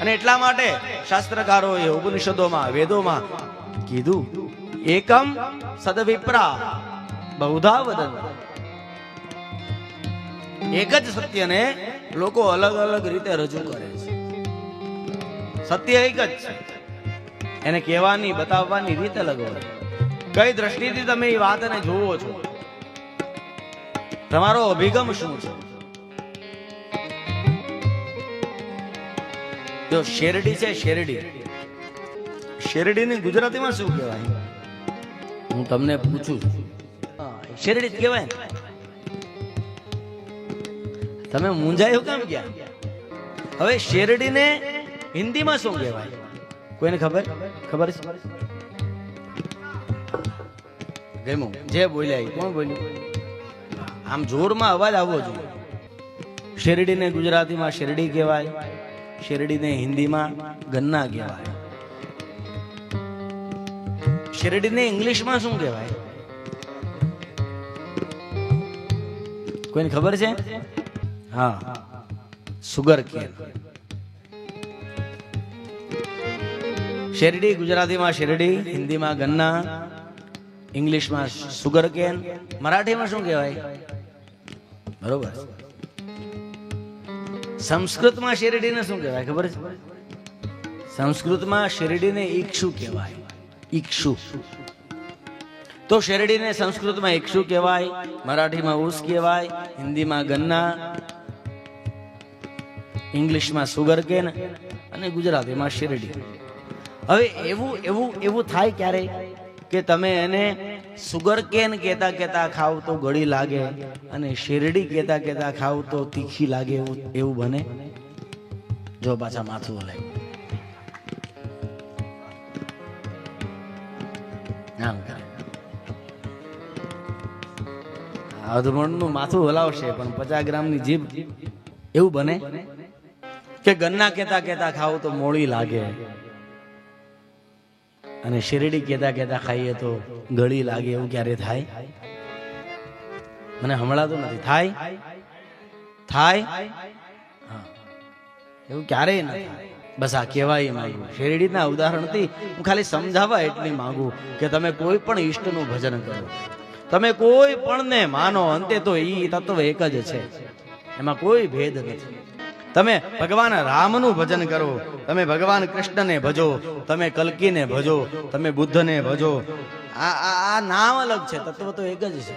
અને એટલા માટે શાસ્ત્રકારોએ ઉપનિષદોમાં વેદોમાં કીધું એકમ સદવિપ્રા બહુધા વદન. એક જ સત્યને લોકો અલગ અલગ રીતે રજૂ કરે છે. સત્ય એક જ છે, એને કહેવાની બતાવવાની રીત અલગ હોય. કઈ દ્રષ્ટિથી તમે એ વાતને જોવો છો, તમારો અભિગમ શું છે? જો શેરડી છે, શેરડીની ગુજરાતીમાં શું કહેવાય? હું તમને પૂછું છું. શેરડી જ કહેવાય ને? તમે મૂંઝાયું કેમ ગયા? હવે શેરડીને હિન્દીમાં શું કહેવાય? કોઈને ખબર છે? ગમ્યું જે બોલ્યા? કોણ બોલ્યું? આમ જોરમાં અવાજ આવવો જોઈએ. શેરડીને ગુજરાતીમાં શેરડી કહેવાય, શેરડીને હિન્દીમાં ગન્ના કહેવાય. શેરડીને ઇંગ્લિશમાં શું કહેવાય? કોઈને ખબર છે? હા, સુગર કેન. શેરડી ગુજરાતીમાં શેરડી, હિન્દીમાં ગન્ના, ઇંગ્લિશમાં સુગર કેન, મરાઠીમાં શું કહેવાય? બરોબર. સંસ્કૃતમાં શેરડીને શું કહેવાય ખબર છે? સંસ્કૃતમાં શેરડીને ઈક્ષુ કહેવાય. ઈક્ષુ. તો શેરડીને સંસ્કૃતમાં ઈક્ષુ કહેવાય, મરાઠીમાં ઊસ કહેવાય, હિન્દીમાં ગન્ના, ઇંગ્લિશમાં સુગર કેન અને ગુજરાતીમાં શેરડી. હવે એવું થાય ક્યારે કે તમે એને સુગર કેન કહેતા કહેતા ખાવ તો ગળી લાગે અને શેરડી કહેતા કહેતા ખાવ તો તીખી લાગે, એવું બને? જો પાછા માથું હલાય. અધમણનું માથું હલાવશે પણ 50 ગ્રામની જીભ, એવું બને? કે ગન્ના કહેતા કહેતા ખાવ તો મોળી લાગે અને શેરડી કહેતા કહેતા ખાઈએ તો ગળી લાગે, એવું ક્યારે થાય? મને હમણાં તો નથી થાય. હા, એવું ક્યારેય ન થાય. બસ આ કહેવાય માંગુ. શેરડીના ઉદાહરણથી હું ખાલી સમજાવવા એટલી માંગુ કે તમે કોઈ પણ ઈષ્ટનું ભજન કરો, તમે કોઈ પણ ને માનો, અંતે તો ઈ તત્વ એક જ છે, એમાં કોઈ ભેદ નથી. તમે ભગવાન રામનું ભજન કરો, તમે ભગવાન કૃષ્ણને ભજો, તમે કલ્કીને ભજો, તમે બુદ્ધને ભજો, આ નામ અલગ છે, તત્વ તો એક જ છે.